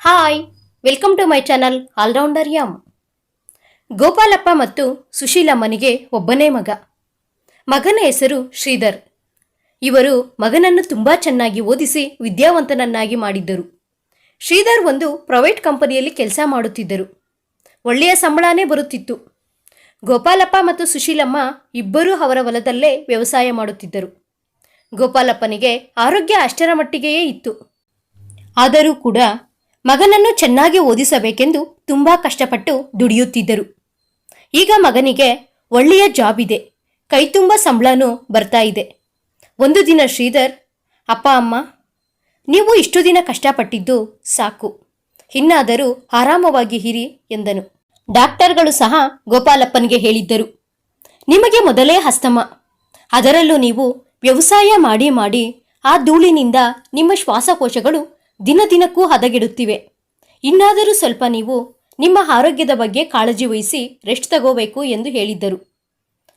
Hi, welcome to my channel allrounder ಯಮ್. ಗೋಪಾಲಪ್ಪ ಮತ್ತು ಸುಶೀಲಮ್ಮನಿಗೆ ಒಬ್ಬನೇ ಮಗ. ಮಗನ ಹೆಸರು ಶ್ರೀಧರ್. ಇವರು ಮಗನನ್ನು ತುಂಬಾ ಚೆನ್ನಾಗಿ ಓದಿಸಿ ವಿದ್ಯಾವಂತನನ್ನಾಗಿ ಮಾಡಿದ್ದರು. ಶ್ರೀಧರ್ ಒಂದು ಪ್ರೈವೇಟ್ ಕಂಪನಿಯಲ್ಲಿ ಕೆಲಸ ಮಾಡುತ್ತಿದ್ದರು. ಒಳ್ಳೆಯ ಸಂಬಳನೇ ಬರುತ್ತಿತ್ತು. ಗೋಪಾಲಪ್ಪ ಮತ್ತು ಸುಶೀಲಮ್ಮ ಇಬ್ಬರೂ ಅವರ ಹೊಲದಲ್ಲೇ ವ್ಯವಸಾಯ ಮಾಡುತ್ತಿದ್ದರು. ಗೋಪಾಲಪ್ಪನಿಗೆ ಆರೋಗ್ಯ ಅಷ್ಟರ ಮಟ್ಟಿಗೆಯೇ ಇತ್ತು. ಆದರೂ ಕೂಡ ಮಗನನ್ನು ಚೆನ್ನಾಗಿ ಓದಿಸಬೇಕೆಂದು ತುಂಬಾ ಕಷ್ಟಪಟ್ಟು ದುಡಿಯುತ್ತಿದ್ದರು. ಈಗ ಮಗನಿಗೆ ಒಳ್ಳೆಯ ಜಾಬ್ ಇದೆ, ಕೈತುಂಬ ಸಂಬಳನೂ ಬರ್ತಾ ಇದೆ. ಒಂದು ದಿನ ಶ್ರೀಧರ್, ಅಪ್ಪ ಅಮ್ಮ, ನೀವು ಇಷ್ಟು ದಿನ ಕಷ್ಟಪಟ್ಟಿದ್ದು ಸಾಕು, ಇನ್ನಾದರೂ ಆರಾಮವಾಗಿ ಇರಿ ಎಂದನು. ಡಾಕ್ಟರ್ಗಳು ಸಹ ಗೋಪಾಲಪ್ಪನಿಗೆ ಹೇಳಿದ್ದರು, ನಿಮಗೆ ಮೊದಲೇ ಅಸ್ತಮ, ಅದರಲ್ಲೂ ನೀವು ವ್ಯವಸಾಯ ಮಾಡಿ ಮಾಡಿ ಆ ಧೂಳಿನಿಂದ ನಿಮ್ಮ ಶ್ವಾಸಕೋಶಗಳು ದಿನದಿನಕ್ಕೂ ಹದಗೆಡುತ್ತಿವೆ. ಇನ್ನಾದರೂ ಸ್ವಲ್ಪ ನೀವು ನಿಮ್ಮ ಆರೋಗ್ಯದ ಬಗ್ಗೆ ಕಾಳಜಿ ವಹಿಸಿ ರೆಸ್ಟ್ ತಗೋಬೇಕು ಎಂದು ಹೇಳಿದ್ದರು.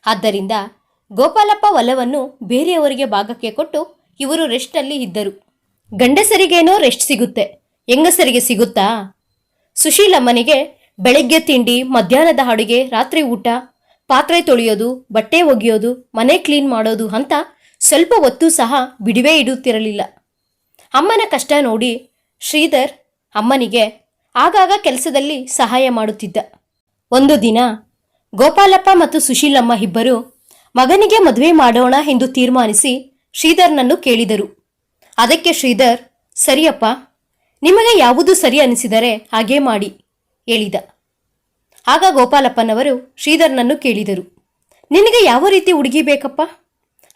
ಆದ್ದರಿಂದ ಗೋಪಾಲಪ್ಪ ಹೊಲವನ್ನು ಬೇರೆಯವರಿಗೆ ಭಾಗಕ್ಕೆ ಕೊಟ್ಟು ಇವರು ರೆಸ್ಟ್ನಲ್ಲಿ ಇದ್ದರು. ಗಂಡಸರಿಗೇನೋ ರೆಸ್ಟ್ ಸಿಗುತ್ತೆ, ಹೆಂಗಸರಿಗೆ ಸಿಗುತ್ತಾ? ಸುಶೀಲಮ್ಮನಿಗೆ ಬೆಳಗ್ಗೆ ತಿಂಡಿ, ಮಧ್ಯಾಹ್ನದ ಅಡುಗೆ, ರಾತ್ರಿ ಊಟ, ಪಾತ್ರೆ ತೊಳೆಯೋದು, ಬಟ್ಟೆ ಒಗೆಯೋದು, ಮನೆ ಕ್ಲೀನ್ ಮಾಡೋದು ಅಂತ ಸ್ವಲ್ಪ ಹೊತ್ತು ಸಹ ಬಿಡುವೇ ಇಡುತ್ತಿರಲಿಲ್ಲ. ಅಮ್ಮನ ಕಷ್ಟ ನೋಡಿ ಶ್ರೀಧರ್ ಅಮ್ಮನಿಗೆ ಆಗಾಗ ಕೆಲಸದಲ್ಲಿ ಸಹಾಯ ಮಾಡುತ್ತಿದ್ದ. ಒಂದು ದಿನ ಗೋಪಾಲಪ್ಪ ಮತ್ತು ಸುಶೀಲಮ್ಮ ಇಬ್ಬರು ಮಗನಿಗೆ ಮದುವೆ ಮಾಡೋಣ ಎಂದು ತೀರ್ಮಾನಿಸಿ ಶ್ರೀಧರ್ನನ್ನು ಕೇಳಿದರು. ಅದಕ್ಕೆ ಶ್ರೀಧರ್, ಸರಿಯಪ್ಪ, ನಿಮಗೆ ಯಾವುದು ಸರಿ ಅನಿಸಿದರೆ ಹಾಗೇ ಮಾಡಿ ಹೇಳಿದ. ಆಗ ಗೋಪಾಲಪ್ಪನವರು ಶ್ರೀಧರ್ನನ್ನು ಕೇಳಿದರು, ನಿನಗೆ ಯಾವ ರೀತಿ ಹುಡುಗಿ ಬೇಕಪ್ಪ?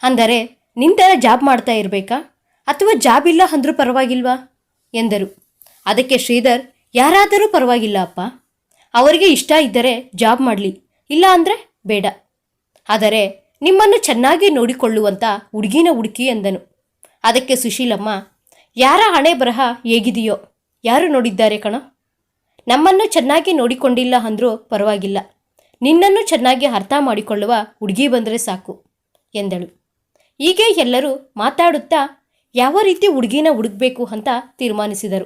ಅಂದರೆ ನಿಂತರ ಜಾಬ್ ಮಾಡ್ತಾ ಇರಬೇಕಾ ಅಥವಾ ಜಾಬ್ ಇಲ್ಲ ಅಂದ್ರೂ ಪರವಾಗಿಲ್ವಾ ಎಂದರು. ಅದಕ್ಕೆ ಶ್ರೀಧರ್, ಯಾರಾದರೂ ಪರವಾಗಿಲ್ಲ ಅಪ್ಪ, ಅವರಿಗೆ ಇಷ್ಟ ಇದ್ದರೆ ಜಾಬ್ ಮಾಡಲಿ, ಇಲ್ಲ ಅಂದರೆ ಬೇಡ, ಆದರೆ ನಿಮ್ಮನ್ನು ಚೆನ್ನಾಗಿ ನೋಡಿಕೊಳ್ಳುವಂಥ ಹುಡುಗಿನ ಹುಡುಕಿ ಎಂದನು. ಅದಕ್ಕೆ ಸುಶೀಲಮ್ಮ, ಯಾರ ಹಣೆ ಬರಹ ಹೇಗಿದೆಯೋ ಯಾರು ನೋಡಿದ್ದಾರೆ ಕಣೋ, ನಮ್ಮನ್ನು ಚೆನ್ನಾಗಿ ನೋಡಿಕೊಂಡಿಲ್ಲ ಅಂದರೂ ಪರವಾಗಿಲ್ಲ, ನಿನ್ನನ್ನು ಚೆನ್ನಾಗಿ ಅರ್ಥ ಮಾಡಿಕೊಳ್ಳುವ ಹುಡುಗಿ ಬಂದರೆ ಸಾಕು ಎಂದಳು. ಹೀಗೆ ಎಲ್ಲರೂ ಮಾತಾಡುತ್ತಾ ಯಾವ ರೀತಿ ಹುಡುಗಿನ ಹುಡುಕಬೇಕು ಅಂತ ತೀರ್ಮಾನಿಸಿದರು.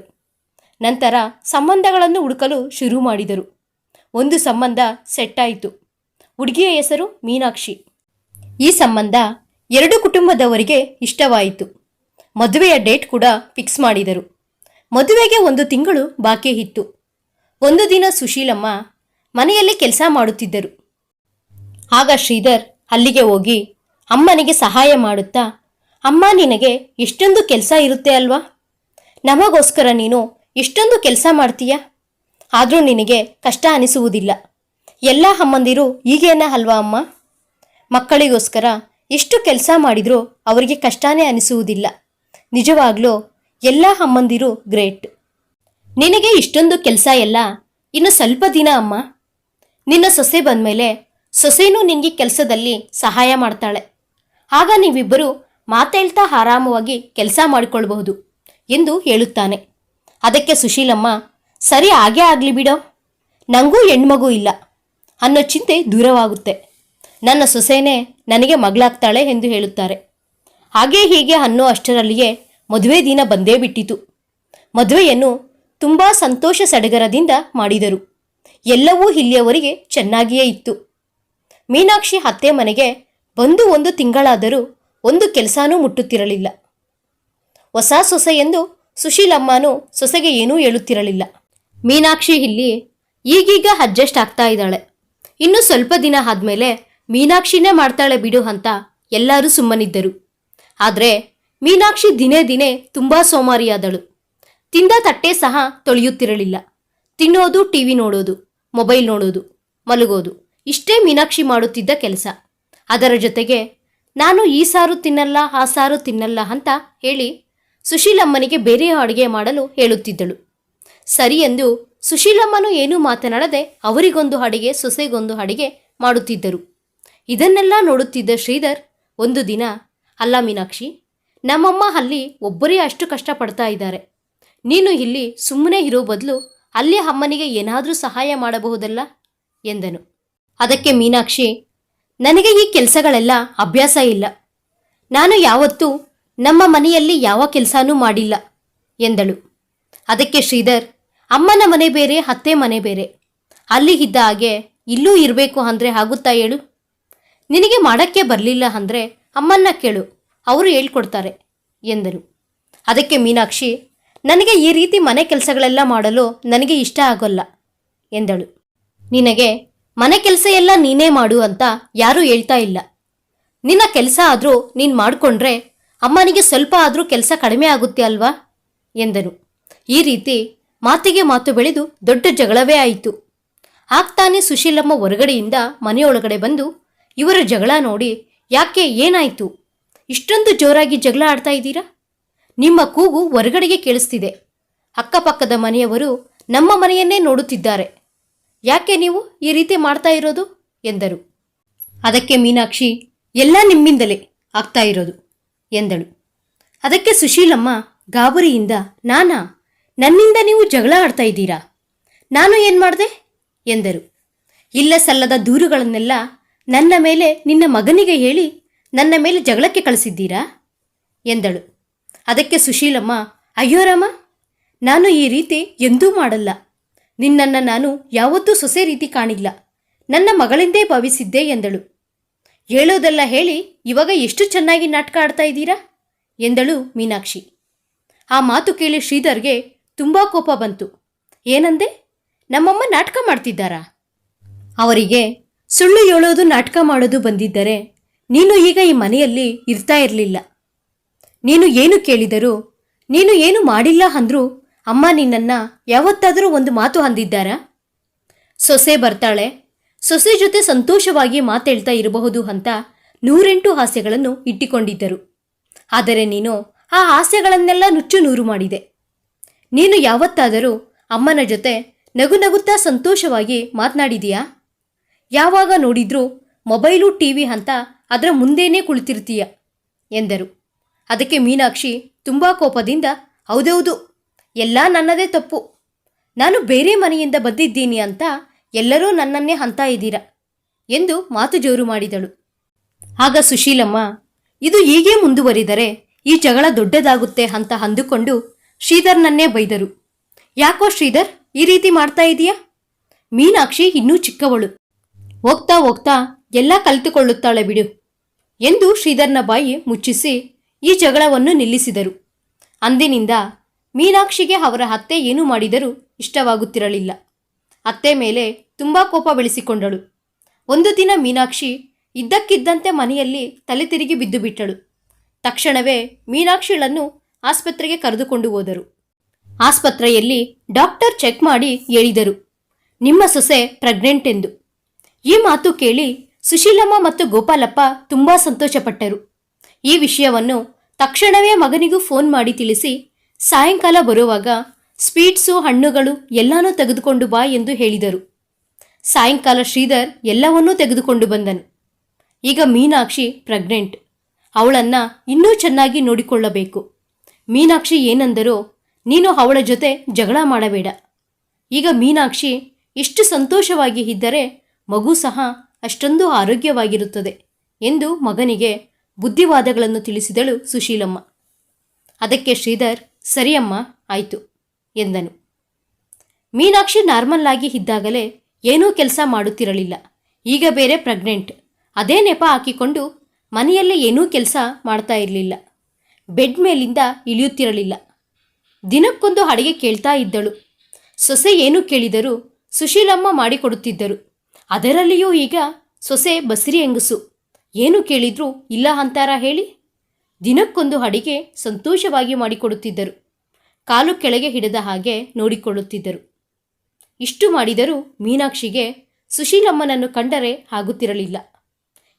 ನಂತರ ಸಂಬಂಧಗಳನ್ನು ಹುಡುಕಲು ಶುರು ಮಾಡಿದರು. ಒಂದು ಸಂಬಂಧ ಸೆಟ್ ಆಯಿತು. ಹುಡುಗಿಯ ಹೆಸರು ಮೀನಾಕ್ಷಿ. ಈ ಸಂಬಂಧ ಎರಡು ಕುಟುಂಬದವರಿಗೆ ಇಷ್ಟವಾಯಿತು. ಮದುವೆಯ ಡೇಟ್ ಕೂಡ ಫಿಕ್ಸ್ ಮಾಡಿದರು. ಮದುವೆಗೆ 1 ತಿಂಗಳು ಬಾಕಿ ಇತ್ತು. ಒಂದು ದಿನ ಸುಶೀಲಮ್ಮ ಮನೆಯಲ್ಲಿ ಕೆಲಸ ಮಾಡುತ್ತಿದ್ದರು. ಆಗ ಶ್ರೀಧರ್ ಅಲ್ಲಿಗೆ ಹೋಗಿ ಅಮ್ಮನಿಗೆ ಸಹಾಯ ಮಾಡುತ್ತಾ, ಅಮ್ಮ, ನಿನಗೆ ಎಷ್ಟೊಂದು ಕೆಲಸ ಇರುತ್ತೆ ಅಲ್ವಾ, ನಮಗೋಸ್ಕರ ನೀನು ಎಷ್ಟೊಂದು ಕೆಲಸ ಮಾಡ್ತೀಯ, ಆದರೂ ನಿನಗೆ ಕಷ್ಟ ಅನಿಸುವುದಿಲ್ಲ. ಎಲ್ಲ ಅಮ್ಮಂದಿರು ಹೀಗೇನ ಅಲ್ವಾ ಅಮ್ಮ? ಮಕ್ಕಳಿಗೋಸ್ಕರ ಎಷ್ಟು ಕೆಲಸ ಮಾಡಿದರೂ ಅವರಿಗೆ ಕಷ್ಟನೇ ಅನಿಸುವುದಿಲ್ಲ. ನಿಜವಾಗ್ಲೂ ಎಲ್ಲ ಅಮ್ಮಂದಿರು ಗ್ರೇಟ್. ನಿನಗೆ ಇಷ್ಟೊಂದು ಕೆಲಸ ಎಲ್ಲ ಇನ್ನು ಸ್ವಲ್ಪ ದಿನ ಅಮ್ಮ. ನಿನ್ನ ಸೊಸೆ ಬಂದಮೇಲೆ ಸೊಸೆನೂ ನಿನಗೆ ಕೆಲಸದಲ್ಲಿ ಸಹಾಯ ಮಾಡ್ತಾಳೆ. ಆಗ ನೀವಿಬ್ಬರು ಮಾತೇಳ್ತಾ ಆರಾಮವಾಗಿ ಕೆಲಸ ಮಾಡಿಕೊಳ್ಬಹುದು ಎಂದು ಹೇಳುತ್ತಾನೆ. ಅದಕ್ಕೆ ಸುಶೀಲಮ್ಮ, ಸರಿ, ಹಾಗೇ ಆಗಲಿ ಬಿಡೋ, ನನಗೂ ಹೆಣ್ಮಗು ಇಲ್ಲ ಅನ್ನೋ ಚಿಂತೆ ದೂರವಾಗುತ್ತೆ, ನನ್ನ ಸೊಸೆನೇ ನನಗೆ ಮಗಳಾಗ್ತಾಳೆ ಎಂದು ಹೇಳುತ್ತಾರೆ. ಹಾಗೇ ಹೀಗೆ ಅನ್ನೋ ಅಷ್ಟರಲ್ಲಿಯೇ ಮದುವೆ ದಿನ ಬಂದೇ ಬಿಟ್ಟಿತು. ಮದುವೆಯನ್ನು ತುಂಬ ಸಂತೋಷ ಸಡಗರದಿಂದ ಮಾಡಿದರು. ಎಲ್ಲವೂ ಇಲ್ಲಿಯವರೆಗೆ ಚೆನ್ನಾಗಿಯೇ ಇತ್ತು. ಮೀನಾಕ್ಷಿ ಅತ್ತೆ ಮನೆಗೆ ಬಂದು 1 ತಿಂಗಳಾದರೂ ಒಂದು ಕೆಲಸನೂ ಮುಟ್ಟುತ್ತಿರಲಿಲ್ಲ. ಹೊಸ ಸೊಸೆ ಎಂದು ಸುಶೀಲಮ್ಮನೂ ಸೊಸೆಗೆ ಏನೂ ಹೇಳುತ್ತಿರಲಿಲ್ಲ. ಮೀನಾಕ್ಷಿ ಇಲ್ಲಿ ಈಗೀಗ ಅಡ್ಜಸ್ಟ್ ಆಗ್ತಾ ಇದ್ದಾಳೆ, ಇನ್ನು ಸ್ವಲ್ಪ ದಿನ ಆದಮೇಲೆ ಮೀನಾಕ್ಷಿನೇ ಮಾಡ್ತಾಳೆ ಬಿಡು ಅಂತ ಎಲ್ಲರೂ ಸುಮ್ಮನಿದ್ದರು. ಆದರೆ ಮೀನಾಕ್ಷಿ ದಿನೇ ದಿನೇ ತುಂಬ ಸೋಮಾರಿಯಾದಳು. ತಿಂದ ತಟ್ಟೆ ಸಹ ತೊಳೆಯುತ್ತಿರಲಿಲ್ಲ. ತಿನ್ನೋದು, ಟಿವಿ ನೋಡೋದು, ಮೊಬೈಲ್ ನೋಡೋದು, ಮಲಗೋದು, ಇಷ್ಟೇ ಮೀನಾಕ್ಷಿ ಮಾಡುತ್ತಿದ್ದ ಕೆಲಸ. ಅದರ ಜೊತೆಗೆ ನಾನು ಈ ಸಾರು ತಿನ್ನಲ್ಲ, ಆ ಸಾರು ತಿನ್ನಲ್ಲ ಅಂತ ಹೇಳಿ ಸುಶೀಲಮ್ಮನಿಗೆ ಬೇರೆ ಅಡುಗೆ ಮಾಡಲು ಹೇಳುತ್ತಿದ್ದಳು. ಸರಿ ಎಂದು ಸುಶೀಲಮ್ಮನು ಏನೂ ಮಾತನಾಡದೆ ಅವರಿಗೊಂದು ಅಡುಗೆ, ಸೊಸೆಗೊಂದು ಅಡುಗೆ ಮಾಡುತ್ತಿದ್ದರು. ಇದನ್ನೆಲ್ಲ ನೋಡುತ್ತಿದ್ದ ಶ್ರೀಧರ್ ಒಂದು ದಿನ, ಅಲ್ಲ ಮೀನಾಕ್ಷಿ, ನಮ್ಮಮ್ಮ ಅಲ್ಲಿ ಒಬ್ಬರೇ ಅಷ್ಟು ಕಷ್ಟಪಡ್ತಾ ಇದ್ದಾರೆ, ನೀನು ಇಲ್ಲಿ ಸುಮ್ಮನೆ ಇರೋ ಬದಲು ಅಲ್ಲಿ ಅಮ್ಮನಿಗೆ ಏನಾದರೂ ಸಹಾಯ ಮಾಡಬಹುದಲ್ಲ ಎಂದನು. ಅದಕ್ಕೆ ಮೀನಾಕ್ಷಿ, ನನಗೆ ಈ ಕೆಲಸಗಳೆಲ್ಲ ಅಭ್ಯಾಸ ಇಲ್ಲ, ನಾನು ಯಾವತ್ತೂ ನಮ್ಮ ಮನೆಯಲ್ಲಿ ಯಾವ ಕೆಲಸನೂ ಮಾಡಿಲ್ಲ ಎಂದಳು. ಅದಕ್ಕೆ ಶ್ರೀಧರ್, ಅಮ್ಮನ ಮನೆ ಬೇರೆ, ಅತ್ತೆ ಮನೆ ಬೇರೆ. ಅಲ್ಲಿ ಇದ್ದ ಹಾಗೆ ಇಲ್ಲೂ ಇರಬೇಕು ಅಂದರೆ ಆಗುತ್ತಾ ಹೇಳು? ನಿನಗೆ ಮಾಡೋಕ್ಕೆ ಬರಲಿಲ್ಲ ಅಂದರೆ ಅಮ್ಮನ್ನ ಕೇಳು, ಅವರು ಹೇಳ್ಕೊಡ್ತಾರೆ ಎಂದರು. ಅದಕ್ಕೆ ಮೀನಾಕ್ಷಿ, ನನಗೆ ಈ ರೀತಿ ಮನೆ ಕೆಲಸಗಳೆಲ್ಲ ಮಾಡಲು ನನಗೆ ಇಷ್ಟ ಆಗೋಲ್ಲ ಎಂದಳು. ನಿನಗೆ ಮನೆ ಕೆಲಸ ಎಲ್ಲ ನೀನೇ ಮಾಡು ಅಂತ ಯಾರೂ ಹೇಳ್ತಾ ಇಲ್ಲ. ನಿನ್ನ ಕೆಲಸ ಆದರೂ ನೀನು ಮಾಡಿಕೊಂಡ್ರೆ ಅಮ್ಮನಿಗೆ ಸ್ವಲ್ಪ ಆದರೂ ಕೆಲಸ ಕಡಿಮೆ ಆಗುತ್ತೆ ಅಲ್ವಾ ಎಂದನು. ಈ ರೀತಿ ಮಾತಿಗೆ ಮಾತು ಬೆಳೆದು ದೊಡ್ಡ ಜಗಳವೇ ಆಯಿತು. ಆಗ್ತಾನೆ ಸುಶೀಲಮ್ಮ ಹೊರಗಡೆಯಿಂದ ಮನೆಯೊಳಗಡೆ ಬಂದು ಇವರ ಜಗಳ ನೋಡಿ, ಯಾಕೆ, ಏನಾಯಿತು? ಇಷ್ಟೊಂದು ಜೋರಾಗಿ ಜಗಳ ಆಡ್ತಾ ಇದ್ದೀರಾ? ನಿಮ್ಮ ಕೂಗು ಹೊರಗಡೆಗೆ ಕೇಳಿಸ್ತಿದೆ. ಅಕ್ಕಪಕ್ಕದ ಮನೆಯವರು ನಮ್ಮ ಮನೆಯನ್ನೇ ನೋಡುತ್ತಿದ್ದಾರೆ. ಯಾಕೆ ನೀವು ಈ ರೀತಿ ಮಾಡ್ತಾ ಇರೋದು ಎಂದರು. ಅದಕ್ಕೆ ಮೀನಾಕ್ಷಿ, ಎಲ್ಲ ನಿಮ್ಮಿಂದಲೇ ಆಗ್ತಾ ಇರೋದು ಎಂದಳು. ಅದಕ್ಕೆ ಸುಶೀಲಮ್ಮ ಗಾಬರಿಯಿಂದ, ನನ್ನಿಂದ ನೀವು ಜಗಳ ಆಡ್ತಾ ಇದ್ದೀರಾ? ನಾನು ಏನು ಮಾಡಿದೆ ಎಂದರು. ಇಲ್ಲ ಸಲ್ಲದ ದೂರುಗಳನ್ನೆಲ್ಲ ನನ್ನ ಮೇಲೆ ನಿನ್ನ ಮಗನಿಗೆ ಹೇಳಿ ನನ್ನ ಮೇಲೆ ಜಗಳಕ್ಕೆ ಕಳಿಸಿದ್ದೀರಾ ಎಂದಳು. ಅದಕ್ಕೆ ಸುಶೀಲಮ್ಮ, ಅಯ್ಯೋ ರಾಮ, ನಾನು ಈ ರೀತಿ ಎಂದೂ ಮಾಡಲ್ಲ. ನಿನ್ನನ್ನು ನಾನು ಯಾವತ್ತೂ ಸೊಸೆ ರೀತಿ ಕಾಣಿಲ್ಲ, ನನ್ನ ಮಗಳೆಂದೇ ಭಾವಿಸಿದ್ದೆ ಎಂದಳು. ಹೇಳೋದೆಲ್ಲ ಹೇಳಿ ಇವಾಗ ಎಷ್ಟು ಚೆನ್ನಾಗಿ ನಾಟಕ ಆಡ್ತಾ ಇದ್ದೀರಾ ಎಂದಳು ಮೀನಾಕ್ಷಿ. ಆ ಮಾತು ಕೇಳಿ ಶ್ರೀಧರ್ಗೆ ತುಂಬ ಕೋಪ ಬಂತು. ಏನಂದೆ? ನಮ್ಮಮ್ಮ ನಾಟಕ ಮಾಡ್ತಿದ್ದಾರಾ? ಅವರಿಗೆ ಸುಳ್ಳು ಹೇಳೋದು, ನಾಟಕ ಮಾಡೋದು ಬಂದಿದ್ದರೆ ನೀನು ಈಗ ಈ ಮನೆಯಲ್ಲಿ ಇರ್ತಾ ಇರಲಿಲ್ಲ. ನೀನು ಏನು ಕೇಳಿದರೂ, ನೀನು ಏನು ಮಾಡಿಲ್ಲ ಅಂದರೂ ಅಮ್ಮ ನಿನ್ನನ್ನು ಯಾವತ್ತಾದರೂ ಒಂದು ಮಾತು ಅಂದಿದ್ದಾರಾ? ಸೊಸೆ ಬರ್ತಾಳೆ, ಸೊಸೆ ಜೊತೆ ಸಂತೋಷವಾಗಿ ಮಾತೇಳ್ತಾ ಇರಬಹುದು ಅಂತ 108 ಆಸೆಗಳನ್ನು ಇಟ್ಟಿಕೊಂಡಿದ್ದರು. ಆದರೆ ನೀನು ಆ ಆಸೆಗಳನ್ನೆಲ್ಲ ನುಚ್ಚು ನೂರು ಮಾಡಿದೆ. ನೀನು ಯಾವತ್ತಾದರೂ ಅಮ್ಮನ ಜೊತೆ ನಗು ನಗುತ್ತಾ ಸಂತೋಷವಾಗಿ ಮಾತನಾಡಿದೀಯಾ? ಯಾವಾಗ ನೋಡಿದ್ರೂ ಮೊಬೈಲು, ಟಿವಿ ಅಂತ ಅದರ ಮುಂದೇನೇ ಕುಳಿತಿರ್ತೀಯ ಎಂದರು. ಅದಕ್ಕೆ ಮೀನಾಕ್ಷಿ ತುಂಬ ಕೋಪದಿಂದ, ಹೌದೌದು, ಎಲ್ಲ ನನ್ನದೇ ತಪ್ಪು. ನಾನು ಬೇರೆ ಮನೆಯಿಂದ ಬಂದಿದ್ದೀನಿ ಅಂತ ಎಲ್ಲರೂ ನನ್ನನ್ನೇ ಅಂತ ಇದ್ದೀರಾ ಎಂದು ಮಾತು ಜೋರು ಮಾಡಿದಳು. ಆಗ ಸುಶೀಲಮ್ಮ, ಇದು ಹೀಗೆ ಮುಂದುವರಿದರೆ ಈ ಜಗಳ ದೊಡ್ಡದಾಗುತ್ತೆ ಅಂತ ಅಂದುಕೊಂಡು ಶ್ರೀಧರ್ನನ್ನೇ ಬೈದರು. ಯಾಕೋ ಶ್ರೀಧರ್ ಈ ರೀತಿ ಮಾಡ್ತಾ ಇದೀಯಾ? ಮೀನಾಕ್ಷಿ ಇನ್ನೂ ಚಿಕ್ಕವಳು, ಹೋಗ್ತಾ ಹೋಗ್ತಾ ಎಲ್ಲ ಕಲಿತುಕೊಳ್ಳುತ್ತಾಳೆ ಬಿಡು ಎಂದು ಶ್ರೀಧರ್ನ ಬಾಯಿ ಮುಚ್ಚಿಸಿ ಈ ಜಗಳವನ್ನು ನಿಲ್ಲಿಸಿದರು. ಅಂದಿನಿಂದ ಮೀನಾಕ್ಷಿಗೆ ಅವರ ಅತ್ತೆ ಏನು ಮಾಡಿದರೂ ಇಷ್ಟವಾಗುತ್ತಿರಲಿಲ್ಲ. ಅತ್ತೆ ಮೇಲೆ ತುಂಬ ಕೋಪ ಬೆಳೆಸಿಕೊಂಡಳು. ಒಂದು ದಿನ ಮೀನಾಕ್ಷಿ ಇದ್ದಕ್ಕಿದ್ದಂತೆ ಮನೆಯಲ್ಲಿ ತಲೆ ತಿರುಗಿ ಬಿದ್ದು ಬಿಟ್ಟಳು. ತಕ್ಷಣವೇ ಮೀನಾಕ್ಷಿಳನ್ನು ಆಸ್ಪತ್ರೆಗೆ ಕರೆದುಕೊಂಡು ಹೋದರು. ಆಸ್ಪತ್ರೆಯಲ್ಲಿ ಡಾಕ್ಟರ್ ಚೆಕ್ ಮಾಡಿ ಹೇಳಿದರು, ನಿಮ್ಮ ಸೊಸೆ ಪ್ರೆಗ್ನೆಂಟ್ ಎಂದು. ಈ ಮಾತು ಕೇಳಿ ಸುಶೀಲಮ್ಮ ಮತ್ತು ಗೋಪಾಲಪ್ಪ ತುಂಬ ಸಂತೋಷಪಟ್ಟರು. ಈ ವಿಷಯವನ್ನು ತಕ್ಷಣವೇ ಮಗನಿಗೂ ಫೋನ್ ಮಾಡಿ ತಿಳಿಸಿ, ಸಾಯಂಕಾಲ ಬರುವಾಗ ಸ್ವೀಟ್ಸು, ಹಣ್ಣುಗಳು ಎಲ್ಲನೂ ತೆಗೆದುಕೊಂಡು ಬಾ ಎಂದು ಹೇಳಿದರು. ಸಾಯಂಕಾಲ ಶ್ರೀಧರ್ ಎಲ್ಲವನ್ನೂ ತೆಗೆದುಕೊಂಡು ಬಂದನು. ಈಗ ಮೀನಾಕ್ಷಿ ಪ್ರೆಗ್ನೆಂಟ್, ಅವಳನ್ನು ಇನ್ನೂ ಚೆನ್ನಾಗಿ ನೋಡಿಕೊಳ್ಳಬೇಕು. ಮೀನಾಕ್ಷಿ ಏನಂದರೋ, ನೀನು ಅವಳ ಜೊತೆ ಜಗಳ ಮಾಡಬೇಡ. ಈಗ ಮೀನಾಕ್ಷಿ ಎಷ್ಟು ಸಂತೋಷವಾಗಿ ಇದ್ದರೆ ಮಗು ಸಹ ಅಷ್ಟೊಂದು ಆರೋಗ್ಯವಾಗಿರುತ್ತದೆ ಎಂದು ಮಗನಿಗೆ ಬುದ್ಧಿವಾದಗಳನ್ನು ತಿಳಿಸಿದಳು ಸುಶೀಲಮ್ಮ. ಅದಕ್ಕೆ ಶ್ರೀಧರ್, ಸರಿಯಮ್ಮ, ಆಯಿತು ಎಂದನು. ಮೀನಾಕ್ಷಿ ನಾರ್ಮಲ್ ಆಗಿ ಇದ್ದಾಗಲೇ ಏನೂ ಕೆಲಸ ಮಾಡುತ್ತಿರಲಿಲ್ಲ. ಈಗ ಬೇರೆ ಪ್ರೆಗ್ನೆಂಟ್, ಅದೇ ನೆಪ ಹಾಕಿಕೊಂಡು ಮನೆಯಲ್ಲೇ ಏನೂ ಕೆಲಸ ಮಾಡ್ತಾ ಇರಲಿಲ್ಲ. ಬೆಡ್ ಮೇಲಿಂದ ಇಳಿಯುತ್ತಿರಲಿಲ್ಲ. ದಿನಕ್ಕೊಂದು ಅಡಿಗೆ ಕೇಳ್ತಾ ಇದ್ದಳು. ಸೊಸೆ ಏನು ಕೇಳಿದರೂ ಸುಶೀಲಮ್ಮ ಮಾಡಿಕೊಡುತ್ತಿದ್ದರು. ಅದರಲ್ಲಿಯೂ ಈಗ ಸೊಸೆ ಬಸಿರಿ ಹೆಂಗಸು, ಏನು ಕೇಳಿದ್ರೂ ಇಲ್ಲ ಅಂತಾರ ಹೇಳಿ. ದಿನಕ್ಕೊಂದು ಅಡಿಗೆ ಸಂತೋಷವಾಗಿ ಮಾಡಿಕೊಡುತ್ತಿದ್ದರು. ಕಾಲು ಕೆಳಗೆ ಹಿಡಿದ ಹಾಗೆ ನೋಡಿಕೊಳ್ಳುತ್ತಿದ್ದರು. ಇಷ್ಟು ಮಾಡಿದರೂ ಮೀನಾಕ್ಷಿಗೆ ಸುಶೀಲಮ್ಮನನ್ನು ಕಂಡರೆ ಆಗುತ್ತಿರಲಿಲ್ಲ.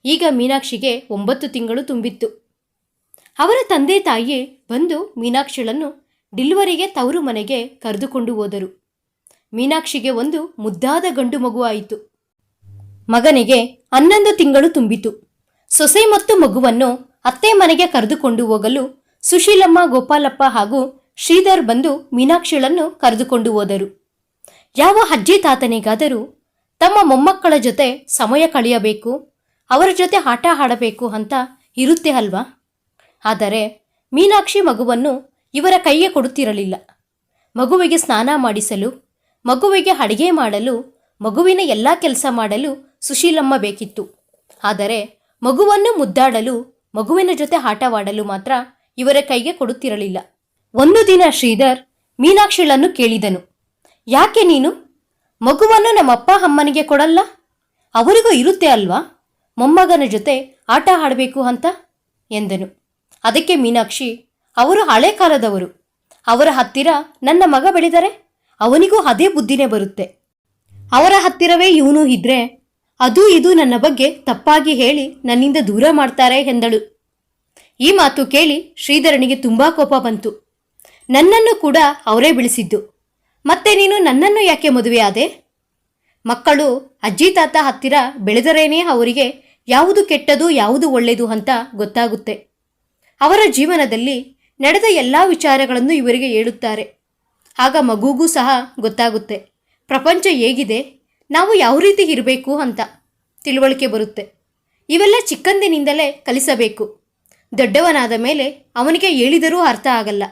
ಈಗ ಮೀನಾಕ್ಷಿಗೆ 9 ತಿಂಗಳು ತುಂಬಿತ್ತು. ಅವರ ತಂದೆ ತಾಯಿ ಬಂದು ಮೀನಾಕ್ಷಿಳನ್ನು ಡಿಲಿವರಿಗೆ ತವರು ಮನೆಗೆ ಕರೆದುಕೊಂಡು ಹೋದರು. ಮೀನಾಕ್ಷಿಗೆ ಒಂದು ಮುದ್ದಾದ ಗಂಡು ಮಗು ಆಯಿತು. ಮಗನಿಗೆ 11 ತಿಂಗಳು ತುಂಬಿತು. ಸೊಸೆ ಮತ್ತು ಮಗುವನ್ನು ಅತ್ತೆ ಮನೆಗೆ ಕರೆದುಕೊಂಡು ಹೋಗಲು ಸುಶೀಲಮ್ಮ, ಗೋಪಾಲಪ್ಪ ಹಾಗೂ ಶ್ರೀಧರ್ ಬಂದು ಮೀನಾಕ್ಷಿಳನ್ನು ಕರೆದುಕೊಂಡು ಹೋದರು. ಯಾವ ಅಜ್ಜಿ ತಾತನಿಗಾದರೂ ತಮ್ಮ ಮೊಮ್ಮಕ್ಕಳ ಜೊತೆ ಸಮಯ ಕಳೆಯಬೇಕು, ಅವರ ಜೊತೆ ಆಟ ಆಡಬೇಕು ಅಂತ ಇರುತ್ತೆ ಅಲ್ವಾ? ಆದರೆ ಮೀನಾಕ್ಷಿ ಮಗುವನ್ನು ಇವರ ಕೈಗೆ ಕೊಡುತ್ತಿರಲಿಲ್ಲ. ಮಗುವಿಗೆ ಸ್ನಾನ ಮಾಡಿಸಲು, ಮಗುವಿಗೆ ಅಡಿಗೆ ಮಾಡಲು, ಮಗುವಿನ ಎಲ್ಲ ಕೆಲಸ ಮಾಡಲು ಸುಶೀಲಮ್ಮ ಬೇಕಿತ್ತು. ಆದರೆ ಮಗುವನ್ನು ಮುದ್ದಾಡಲು, ಮಗುವಿನ ಜೊತೆ ಆಟವಾಡಲು ಮಾತ್ರ ಇವರ ಕೈಗೆ ಕೊಡುತ್ತಿರಲಿಲ್ಲ. ಒಂದು ದಿನ ಶ್ರೀಧರ್ ಮೀನಾಕ್ಷಿಳನ್ನು ಕೇಳಿದನು, ಯಾಕೆ ನೀನು ಮಗುವನ್ನು ನಮ್ಮಪ್ಪ ಅಮ್ಮನಿಗೆ ಕೊಡಲ್ಲ? ಅವರಿಗೂ ಇರುತ್ತೆ ಅಲ್ವಾ ಮೊಮ್ಮಗನ ಜೊತೆ ಆಟ ಆಡಬೇಕು ಅಂತ ಎಂದನು. ಅದಕ್ಕೆ ಮೀನಾಕ್ಷಿ, ಅವರು ಹಳೆ ಕಾಲದವರು, ಅವರ ಹತ್ತಿರ ನನ್ನ ಮಗ ಬೆಳೆದರೆ ಅವನಿಗೂ ಅದೇ ಬುದ್ಧಿನೇ ಬರುತ್ತೆ. ಅವರ ಹತ್ತಿರವೇ ಇವನು ಇದ್ರೆ ಅದು ಇದು ನನ್ನ ಬಗ್ಗೆ ತಪ್ಪಾಗಿ ಹೇಳಿ ನನ್ನಿಂದ ದೂರ ಮಾಡ್ತಾರೆ ಎಂದಳು. ಈ ಮಾತು ಕೇಳಿ ಶ್ರೀಧರನಿಗೆ ತುಂಬಾ ಕೋಪ ಬಂತು. ನನ್ನನ್ನು ಕೂಡ ಅವರೇ ಬೆಳೆಸಿದ್ದು, ಮತ್ತೆ ನೀನು ನನ್ನನ್ನು ಯಾಕೆ ಮದುವೆ ಆದೆ? ಮಕ್ಕಳು ಅಜ್ಜಿ ತಾತ ಹತ್ತಿರ ಬೆಳೆದರೇನೇ ಅವರಿಗೆ ಯಾವುದು ಕೆಟ್ಟದು ಯಾವುದು ಒಳ್ಳೆಯದು ಅಂತ ಗೊತ್ತಾಗುತ್ತೆ. ಅವರ ಜೀವನದಲ್ಲಿ ನಡೆದ ಎಲ್ಲ ವಿಚಾರಗಳನ್ನು ಇವರಿಗೆ ಹೇಳುತ್ತಾರೆ. ಆಗ ಮಗುಗೂ ಸಹ ಗೊತ್ತಾಗುತ್ತೆ ಪ್ರಪಂಚ ಹೇಗಿದೆ, ನಾವು ಯಾವ ರೀತಿ ಇರಬೇಕು ಅಂತ ತಿಳುವಳಿಕೆ ಬರುತ್ತೆ. ಇವೆಲ್ಲ ಚಿಕ್ಕಂದಿನಿಂದಲೇ ಕಲಿಸಬೇಕು. ದೊಡ್ಡವನಾದ ಮೇಲೆ ಅವನಿಗೆ ಹೇಳಿದರೂ ಅರ್ಥ ಆಗಲ್ಲ.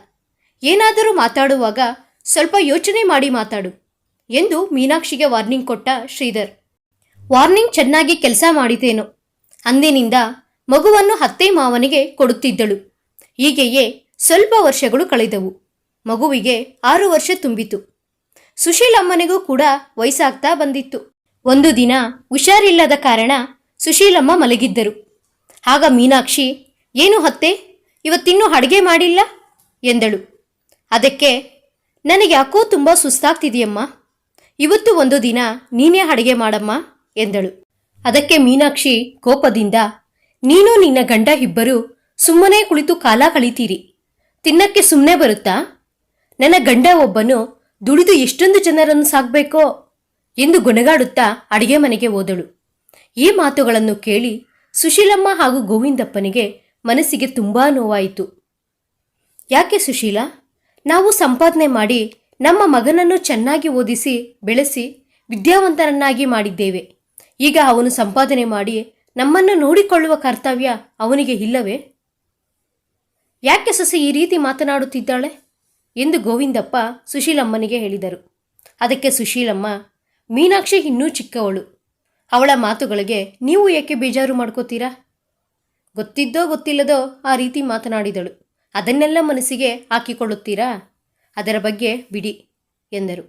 ಏನಾದರೂ ಮಾತಾಡುವಾಗ ಸ್ವಲ್ಪ ಯೋಚನೆ ಮಾಡಿ ಮಾತಾಡು ಎಂದು ಮೀನಾಕ್ಷಿಗೆ ವಾರ್ನಿಂಗ್ ಕೊಟ್ಟ ಶ್ರೀಧರ್. ವಾರ್ನಿಂಗ್ ಚೆನ್ನಾಗಿ ಕೆಲಸ ಮಾಡಿತೇನೋ. ಅಂದಿನಿಂದ ಮಗುವನ್ನು ಅತ್ತೆ ಮಾವನಿಗೆ ಕೊಡುತ್ತಿದ್ದಳು. ಹೀಗೆಯೇ ಸ್ವಲ್ಪ ವರ್ಷಗಳು ಕಳೆದವು. ಮಗುವಿಗೆ 6 ವರ್ಷ ತುಂಬಿತು. ಸುಶೀಲಮ್ಮನಿಗೂ ಕೂಡ ವಯಸ್ಸಾಗ್ತಾ ಬಂದಿತ್ತು. ಒಂದು ದಿನ ಹುಷಾರಿಲ್ಲದ ಕಾರಣ ಸುಶೀಲಮ್ಮ ಮಲಗಿದ್ದರು. ಆಗ ಮೀನಾಕ್ಷಿ, ಏನು ಅತ್ತೆ, ಇವತ್ತಿನ್ನೂ ಅಡುಗೆ ಮಾಡಿಲ್ಲ ಎಂದಳು. ಅದಕ್ಕೆ, ನನಗೆ ಯಾಕೋ ತುಂಬ ಸುಸ್ತಾಗ್ತಿದೆಯಮ್ಮ, ಇವತ್ತು ಒಂದು ದಿನ ನೀನೇ ಅಡುಗೆ ಮಾಡಮ್ಮ ಎಂದಳು. ಅದಕ್ಕೆ ಮೀನಾಕ್ಷಿ ಕೋಪದಿಂದ, ನೀನು ನಿನ್ನ ಗಂಡ ಇಬ್ಬರು ಸುಮ್ಮನೆ ಕುಳಿತು ಕಾಲ ಕಳೀತೀರಿ, ತಿನ್ನಕ್ಕೆ ಸುಮ್ಮನೆ ಬರುತ್ತಾ? ನನ್ನ ಗಂಡ ಒಬ್ಬನು ದುಡಿದು ಎಷ್ಟೊಂದು ಜನರನ್ನು ಸಾಕಬೇಕೋ ಎಂದು ಗೊಣಗಾಡುತ್ತಾ ಅಡಿಗೆ ಮನೆಗೆ ಹೋದಳು. ಈ ಮಾತುಗಳನ್ನು ಕೇಳಿ ಸುಶೀಲಮ್ಮ ಹಾಗೂ ಗೋವಿಂದಪ್ಪನಿಗೆ ಮನಸ್ಸಿಗೆ ತುಂಬಾ ನೋವಾಯಿತು. ಯಾಕೆ ಸುಶೀಲ, ನಾವು ಸಂಪಾದನೆ ಮಾಡಿ ನಮ್ಮ ಮಗನನ್ನು ಚೆನ್ನಾಗಿ ಓದಿಸಿ ಬೆಳೆಸಿ ವಿದ್ಯಾವಂತರನ್ನಾಗಿ ಮಾಡಿದ್ದೇವೆ. ಈಗ ಅವನು ಸಂಪಾದನೆ ಮಾಡಿ ನಮ್ಮನ್ನು ನೋಡಿಕೊಳ್ಳುವ ಕರ್ತವ್ಯ ಅವನಿಗೆ ಇಲ್ಲವೇ? ಯಾಕೆ ಸೊಸೆ ಈ ರೀತಿ ಮಾತನಾಡುತ್ತಿದ್ದಾಳೆ ಎಂದು ಗೋವಿಂದಪ್ಪ ಸುಶೀಲಮ್ಮನಿಗೆ ಹೇಳಿದರು. ಅದಕ್ಕೆ ಸುಶೀಲಮ್ಮ, ಮೀನಾಕ್ಷಿ ಇನ್ನೂ ಚಿಕ್ಕವಳು, ಅವಳ ಮಾತುಗಳಿಗೆ ನೀವು ಏಕೆ ಬೇಜಾರು ಮಾಡ್ಕೋತೀರಾ? ಗೊತ್ತಿದ್ದೋ ಗೊತ್ತಿಲ್ಲದೋ ಆ ರೀತಿ ಮಾತನಾಡಿದಳು, ಅದನ್ನೆಲ್ಲ ಮನಸ್ಸಿಗೆ ಹಾಕಿಕೊಳ್ಳುತ್ತೀರಾ? ಅದರ ಬಗ್ಗೆ ಬಿಡಿ ಎಂದರು.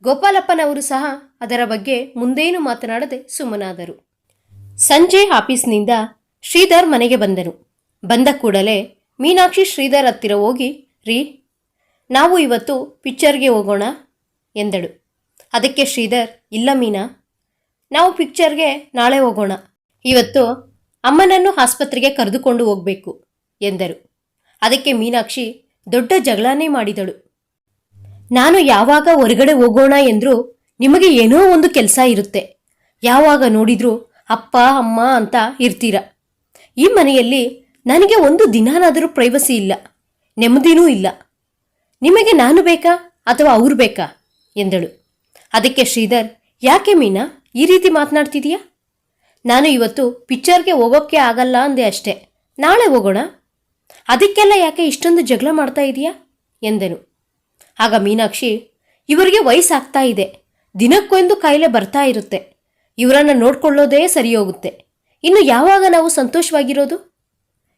ಗೋಪಾಲಪ್ಪನವರು ಸಹ ಅದರ ಬಗ್ಗೆ ಮುಂದೇನು ಮಾತನಾಡದೆ ಸುಮ್ಮನಾದರು. ಸಂಜೆ ಆಫೀಸ್ನಿಂದ ಶ್ರೀಧರ್ ಮನೆಗೆ ಬಂದನು. ಬಂದ ಕೂಡಲೇ ಮೀನಾಕ್ಷಿ ಶ್ರೀಧರ್ ಹತ್ತಿರ ಹೋಗಿ, ರೀ, ನಾವು ಇವತ್ತು ಪಿಕ್ಚರ್ಗೆ ಹೋಗೋಣ ಎಂದಳು. ಅದಕ್ಕೆ ಶ್ರೀಧರ್, ಇಲ್ಲ ಮೀನಾ, ನಾವು ಪಿಕ್ಚರ್ಗೆ ನಾಳೆ ಹೋಗೋಣ, ಇವತ್ತು ಅಮ್ಮನನ್ನು ಆಸ್ಪತ್ರೆಗೆ ಕರೆದುಕೊಂಡು ಹೋಗಬೇಕು ಎಂದರು. ಅದಕ್ಕೆ ಮೀನಾಕ್ಷಿ ದೊಡ್ಡ ಜಗಳನೇ ಮಾಡಿದಳು. ನಾನು ಯಾವಾಗ ಹೊರಗಡೆ ಹೋಗೋಣ ಎಂದರೂ ನಿಮಗೆ ಏನೋ ಒಂದು ಕೆಲಸ ಇರುತ್ತೆ, ಯಾವಾಗ ನೋಡಿದ್ರೂ ಅಪ್ಪ ಅಮ್ಮ ಅಂತ ಇರ್ತೀರ. ಈ ಮನೆಯಲ್ಲಿ ನನಗೆ ಒಂದು ದಿನಾನಾದರೂ ಪ್ರೈವಸಿ ಇಲ್ಲ, ನೆಮ್ಮದಿನೂ ಇಲ್ಲ. ನಿಮಗೆ ನಾನು ಬೇಕಾ ಅಥವಾ ಅವ್ರು ಬೇಕಾ ಎಂದಳು. ಅದಕ್ಕೆ ಶ್ರೀಧರ್, ಯಾಕೆ ಮೀನಾ ಈ ರೀತಿ ಮಾತನಾಡ್ತಿದೀಯಾ? ನಾನು ಇವತ್ತು ಪಿಕ್ಚರ್ಗೆ ಹೋಗೋಕ್ಕೆ ಆಗಲ್ಲ ಅಂದೆ ಅಷ್ಟೇ, ನಾಳೆ ಹೋಗೋಣ. ಅದಕ್ಕೆಲ್ಲ ಯಾಕೆ ಇಷ್ಟೊಂದು ಜಗಳ ಮಾಡ್ತಾ ಇದೀಯಾ ಎಂದನು. ಆಗ ಮೀನಾಕ್ಷಿ, ಇವರಿಗೆ ವಯಸ್ಸಾಗ್ತಾ ಇದೆ, ದಿನಕ್ಕೊಂದು ಕಾಯಿಲೆ ಬರ್ತಾ ಇರುತ್ತೆ, ಇವರನ್ನು ನೋಡ್ಕೊಳ್ಳೋದೇ ಸರಿ ಹೋಗುತ್ತೆ. ಇನ್ನು ಯಾವಾಗ ನಾವು ಸಂತೋಷವಾಗಿರೋದು?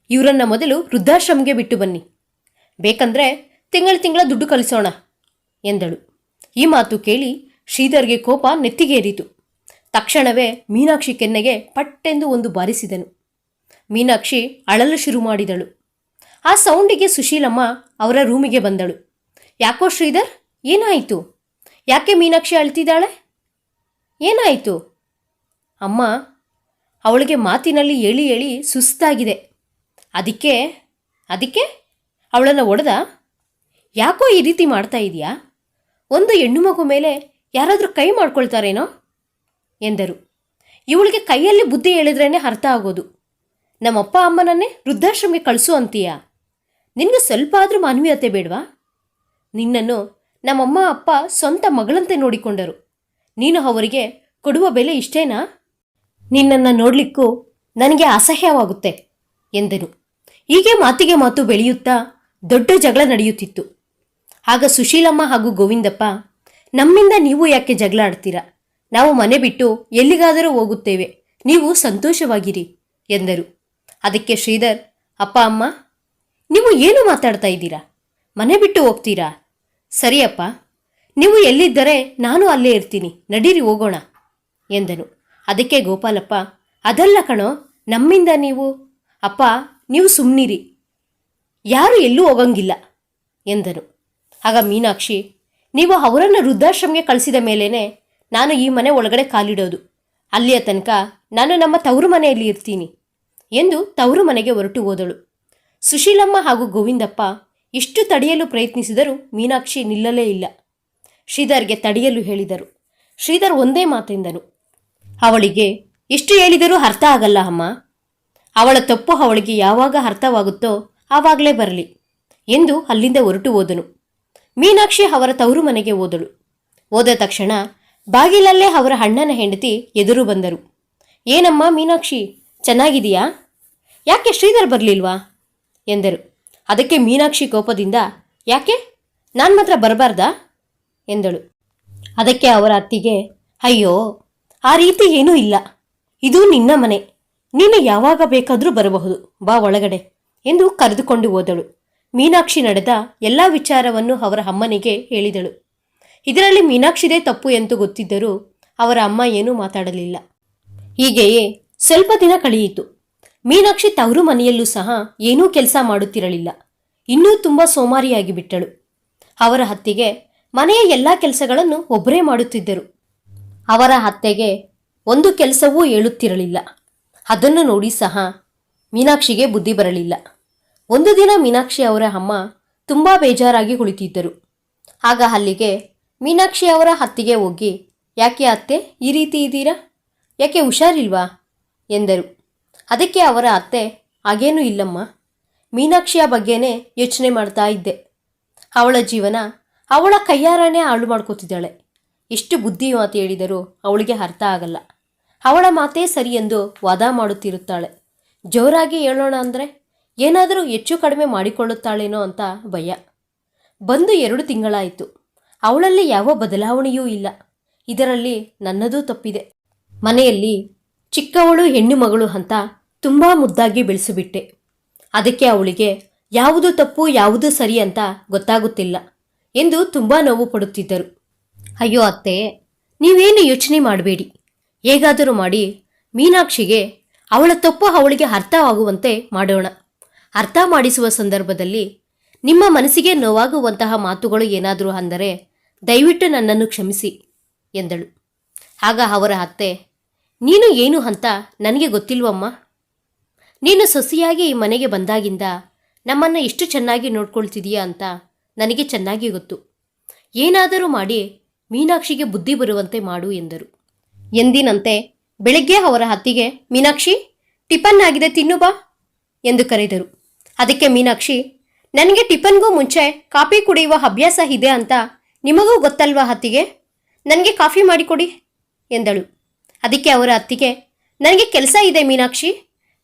ಇವರನ್ನು ಮೊದಲು ವೃದ್ಧಾಶ್ರಮಕ್ಕೆ ಬಿಟ್ಟು ಬನ್ನಿ, ಬೇಕಂದ್ರೆ ತಿಂಗಳ ದುಡ್ಡು ಕಳಿಸೋಣ ಎಂದಳು. ಈ ಮಾತು ಕೇಳಿ ಶ್ರೀಧರ್ಗೆ ಕೋಪ ನೆತ್ತಿಗೇರಿತು. ತಕ್ಷಣವೇ ಮೀನಾಕ್ಷಿ ಕೆನ್ನೆಗೆ ಪಟ್ಟೆಂದು ಒಂದು ಬಾರಿಸಿದನು. ಮೀನಾಕ್ಷಿ ಅಳಲು ಶುರು ಮಾಡಿದಳು. ಆ ಸೌಂಡಿಗೆ ಸುಶೀಲಮ್ಮ ಅವರ ರೂಮಿಗೆ ಬಂದಳು. ಯಾಕೋ ಶ್ರೀಧರ್, ಏನಾಯಿತು? ಯಾಕೆ ಮೀನಾಕ್ಷಿ ಅಳ್ತಿದ್ದಾಳೆ? ಏನಾಯಿತು? ಅಮ್ಮ, ಅವಳಿಗೆ ಮಾತಿನಲ್ಲಿ ಹೇಳಿ ಹೇಳಿ ಸುಸ್ತಾಗಿದೆ, ಅದಕ್ಕೆ ಅವಳನ್ನು ಹೊಡೆದ? ಯಾಕೋ ಈ ರೀತಿ ಮಾಡ್ತಾ ಇದೆಯಾ? ಒಂದು ಹೆಣ್ಣು ಮಗು ಮೇಲೆ ಯಾರಾದರೂ ಕೈ ಮಾಡ್ಕೊಳ್ತಾರೇನೋ ಎಂದರು. ಇವಳಿಗೆ ಕೈಯಲ್ಲಿ ಬುದ್ಧಿ ಹೇಳಿದ್ರೇ ಅರ್ಥ ಆಗೋದು. ನಮ್ಮಪ್ಪ ಅಮ್ಮನನ್ನೇ ವೃದ್ಧಾಶ್ರಮಕ್ಕೆ ಕಳಿಸು ಅಂತೀಯಾ? ನಿನಗೆ ಸ್ವಲ್ಪ ಆದರೂ ಮಾನವೀಯತೆ ಬೇಡವಾ? ನಿನ್ನನ್ನು ನಮ್ಮಮ್ಮ ಅಪ್ಪ ಸ್ವಂತ ಮಗಳಂತೆ ನೋಡಿಕೊಂಡರು, ನೀನು ಅವರಿಗೆ ಕೊಡುವ ಬೆಲೆ ಇಷ್ಟೇನಾ? ನಿನ್ನನ್ನು ನೋಡಲಿಕ್ಕೂ ನನಗೆ ಅಸಹ್ಯವಾಗುತ್ತೆ ಎಂದನು. ಹೀಗೆ ಮಾತಿಗೆ ಮಾತು ಬೆಳೆಯುತ್ತಾ ದೊಡ್ಡ ಜಗಳ ನಡೆಯುತ್ತಿತ್ತು. ಆಗ ಸುಶೀಲಮ್ಮ ಹಾಗೂ ಗೋವಿಂದಪ್ಪ, ನಮ್ಮಿಂದ ನೀವು ಯಾಕೆ ಜಗಳ ಆಡ್ತೀರಾ? ನಾವು ಮನೆ ಬಿಟ್ಟು ಎಲ್ಲಿಗಾದರೂ ಹೋಗುತ್ತೇವೆ, ನೀವು ಸಂತೋಷವಾಗಿರಿ ಎಂದರು. ಅದಕ್ಕೆ ಶ್ರೀಧರ್, ಅಪ್ಪ ಅಮ್ಮ, ನೀವು ಏನು ಮಾತಾಡ್ತಾ ಇದ್ದೀರಾ? ಮನೆ ಬಿಟ್ಟು ಹೋಗ್ತೀರಾ? ಸರಿಯಪ್ಪ, ನೀವು ಎಲ್ಲಿದ್ದರೆ ನಾನು ಅಲ್ಲೇ ಇರ್ತೀನಿ, ನಡೀರಿ ಹೋಗೋಣ ಎಂದನು. ಅದಕ್ಕೆ ಗೋಪಾಲಪ್ಪ, ಅದಲ್ಲ ಕಣೋ, ನಮ್ಮಿಂದ ನೀವು. ಅಪ್ಪ, ನೀವು ಸುಮ್ಮನಿರಿ, ಯಾರು ಎಲ್ಲೂ ಹೋಗಂಗಿಲ್ಲ ಎಂದನು. ಆಗ ಮೀನಾಕ್ಷಿ, ನೀವು ಅವರನ್ನು ವೃದ್ಧಾಶ್ರಮಕ್ಕೆ ಕಳಿಸಿದ ಮೇಲೇ ನಾನು ಈ ಮನೆ ಒಳಗಡೆ ಕಾಲಿಡೋದು. ಅಲ್ಲಿಯ ತನಕ ನಾನು ನಮ್ಮ ತವರು ಮನೆಯಲ್ಲಿ ಇರ್ತೀನಿ ಎಂದು ತವರು ಮನೆಗೆ ಹೊರಟು ಹೋದಳು. ಸುಶೀಲಮ್ಮ ಹಾಗೂ ಗೋವಿಂದಪ್ಪ ಎಷ್ಟು ತಡೆಯಲು ಪ್ರಯತ್ನಿಸಿದರೂ ಮೀನಾಕ್ಷಿ ನಿಲ್ಲಲೇ ಇಲ್ಲ. ಶ್ರೀಧರ್ಗೆ ತಡೆಯಲು ಹೇಳಿದರು. ಶ್ರೀಧರ್ ಒಂದೇ ಮಾತೆಂದನು, ಅವಳಿಗೆ ಎಷ್ಟು ಹೇಳಿದರೂ ಅರ್ಥ ಆಗಲ್ಲ ಅಮ್ಮ. ಅವಳ ತಪ್ಪು ಅವಳಿಗೆ ಯಾವಾಗ ಅರ್ಥವಾಗುತ್ತೋ ಆವಾಗಲೇ ಬರಲಿ ಎಂದು ಅಲ್ಲಿಂದ ಹೊರಟು ಹೋದನು. ಮೀನಾಕ್ಷಿ ಅವರ ತವರು ಮನೆಗೆ ಹೋದಳು. ಹೋದ ತಕ್ಷಣ ಬಾಗಿಲಲ್ಲೇ ಅವರ ಅಣ್ಣನ ಹೆಂಡತಿ ಎದುರು ಬಂದರು. ಏನಮ್ಮ ಮೀನಾಕ್ಷಿ, ಚೆನ್ನಾಗಿದೆಯಾ? ಯಾಕೆ ಶ್ರೀಧರ್ ಬರಲಿಲ್ವಾ ಎಂದರು. ಅದಕ್ಕೆ ಮೀನಾಕ್ಷಿ ಕೋಪದಿಂದ, ಯಾಕೆ, ನಾನು ಮಾತ್ರ ಬರಬಾರ್ದಾ ಎಂದಳು. ಅದಕ್ಕೆ ಅವರ ಅತ್ತಿಗೆ, ಅಯ್ಯೋ, ಆ ರೀತಿ ಏನೂ ಇಲ್ಲ, ಇದು ನಿನ್ನ ಮನೆ, ನೀನು ಯಾವಾಗ ಬೇಕಾದರೂ ಬರಬಹುದು, ಬಾ ಒಳಗಡೆ ಎಂದು ಕರೆದುಕೊಂಡು ಹೋದಳು. ಮೀನಾಕ್ಷಿ ನಡೆದ ಎಲ್ಲ ವಿಚಾರವನ್ನು ಅವರ ಅಮ್ಮನಿಗೆ ಹೇಳಿದಳು. ಇದರಲ್ಲಿ ಮೀನಾಕ್ಷಿದೇ ತಪ್ಪು ಎಂದು ಗೊತ್ತಿದ್ದರೂ ಅವರ ಅಮ್ಮ ಏನೂ ಮಾತಾಡಲಿಲ್ಲ. ಹೀಗೆಯೇ ಸ್ವಲ್ಪ ದಿನ ಕಳೆಯಿತು. ಮೀನಾಕ್ಷಿ ತವರು ಮನೆಯಲ್ಲೂ ಸಹ ಏನೂ ಕೆಲಸ ಮಾಡುತ್ತಿರಲಿಲ್ಲ. ಇನ್ನೂ ತುಂಬ ಸೋಮಾರಿಯಾಗಿ ಬಿಟ್ಟಳು. ಅವರ ಅತ್ತೆಗೆ ಮನೆಯ ಎಲ್ಲ ಕೆಲಸಗಳನ್ನು ಒಬ್ಬರೇ ಮಾಡುತ್ತಿದ್ದರು. ಅವರ ಅತ್ತೆಗೆ ಒಂದು ಕೆಲಸವೂ ಹೇಳುತ್ತಿರಲಿಲ್ಲ. ಅದನ್ನು ನೋಡಿ ಸಹ ಮೀನಾಕ್ಷಿಗೆ ಬುದ್ಧಿ ಬರಲಿಲ್ಲ. ಒಂದು ದಿನ ಮೀನಾಕ್ಷಿ ಅವರ ಅಮ್ಮ ತುಂಬ ಬೇಜಾರಾಗಿ ಕುಳಿತಿದ್ದರು. ಆಗ ಅಲ್ಲಿಗೆ ಮೀನಾಕ್ಷಿ ಅವರ ಅತ್ತಿಗೆ ಹೋಗಿ, ಯಾಕೆ ಅತ್ತೆ ಈ ರೀತಿ ಇದ್ದೀರಾ? ಯಾಕೆ ಹುಷಾರಿಲ್ವಾ ಎಂದರು. ಅದಕ್ಕೆ ಅವರ ಅತ್ತೆ, ಹಾಗೇನೂ ಇಲ್ಲಮ್ಮ, ಮೀನಾಕ್ಷಿಯ ಬಗ್ಗೆನೇ ಯೋಚನೆ ಮಾಡ್ತಾ ಇದ್ದೆ. ಅವಳ ಜೀವನ ಅವಳ ಕೈಯಾರನೇ ಹಾಳು ಮಾಡ್ಕೋತಿದ್ದಾಳೆ. ಎಷ್ಟು ಬುದ್ಧಿ ಮಾತು ಹೇಳಿದರೂ ಅವಳಿಗೆ ಅರ್ಥ ಆಗಲ್ಲ. ಅವಳ ಮಾತೇ ಸರಿ ಎಂದು ವಾದ ಮಾಡುತ್ತಿರುತ್ತಾಳೆ. ಜೋರಾಗಿ ಹೇಳೋಣ ಅಂದರೆ ಏನಾದರೂ ಹೆಚ್ಚು ಕಡಿಮೆ ಮಾಡಿಕೊಳ್ಳುತ್ತಾಳೇನೋ ಅಂತ ಭಯ. ಬಂದು 2 ತಿಂಗಳಾಯಿತು. ಅವಳಲ್ಲಿ ಯಾವ ಬದಲಾವಣೆಯೂ ಇಲ್ಲ. ಇದರಲ್ಲಿ ನನ್ನದೂ ತಪ್ಪಿದೆ. ಮನೆಯಲ್ಲಿ ಚಿಕ್ಕವಳು ಹೆಣ್ಣು ಮಗಳು ಅಂತ ತುಂಬ ಮುದ್ದಾಗಿ ಬೆಳೆಸಿಬಿಟ್ಟೆ. ಅದಕ್ಕೆ ಅವಳಿಗೆ ಯಾವುದು ತಪ್ಪು ಯಾವುದು ಸರಿ ಅಂತ ಗೊತ್ತಾಗುತ್ತಿಲ್ಲ ಎಂದು ತುಂಬ ನೋವು ಪಡುತ್ತಿದ್ದರು. ಅಯ್ಯೋ ಅತ್ತೆ, ನೀವೇನು ಯೋಚನೆ ಮಾಡಬೇಡಿ. ಹೇಗಾದರೂ ಮಾಡಿ ಮೀನಾಕ್ಷಿಗೆ ಅವಳ ತಪ್ಪು ಅವಳಿಗೆ ಅರ್ಥವಾಗುವಂತೆ ಮಾಡೋಣ. ಅರ್ಥ ಮಾಡಿಸುವ ಸಂದರ್ಭದಲ್ಲಿ ನಿಮ್ಮ ಮನಸ್ಸಿಗೆ ನೋವಾಗುವಂತಹ ಮಾತುಗಳು ಏನಾದರೂ ಅಂದರೆ ದಯವಿಟ್ಟು ನನ್ನನ್ನು ಕ್ಷಮಿಸಿ ಎಂದಳು. ಆಗ ಅವರ ಅತ್ತೆ, ನೀನು ಏನು ಅಂತ ನನಗೆ ಗೊತ್ತಿಲ್ವಮ್ಮ. ನೀನು ಸೊಸೆಯಾಗಿ ಈ ಮನೆಗೆ ಬಂದಾಗಿಂದ ನಮ್ಮನ್ನು ಎಷ್ಟು ಚೆನ್ನಾಗಿ ನೋಡ್ಕೊಳ್ತಿದೀಯಾ ಅಂತ ನನಗೆ ಚೆನ್ನಾಗಿ ಗೊತ್ತು. ಏನಾದರೂ ಮಾಡಿ ಮೀನಾಕ್ಷಿಗೆ ಬುದ್ಧಿ ಬರುವಂತೆ ಮಾಡು ಎಂದರು. ಎಂದಿನಂತೆ ಬೆಳಗ್ಗೆ ಅವರ ಅತ್ತಿಗೆ, ಮೀನಾಕ್ಷಿ, ಟಿಫನ್ ಆಗಿದೆ, ತಿನ್ನು ಬಾ ಎಂದು ಕರೆದರು. ಅದಕ್ಕೆ ಮೀನಾಕ್ಷಿ, ನನಗೆ ಟಿಫನ್ಗೂ ಮುಂಚೆ ಕಾಫಿ ಕುಡಿಯುವ ಅಭ್ಯಾಸ ಇದೆ ಅಂತ ನಿಮಗೂ ಗೊತ್ತಲ್ವಾ ಅತ್ತಿಗೆ, ನನಗೆ ಕಾಫಿ ಮಾಡಿಕೊಡಿ ಎಂದಳು. ಅದಕ್ಕೆ ಅವರ ಅತ್ತಿಗೆ, ನನಗೆ ಕೆಲಸ ಇದೆ ಮೀನಾಕ್ಷಿ,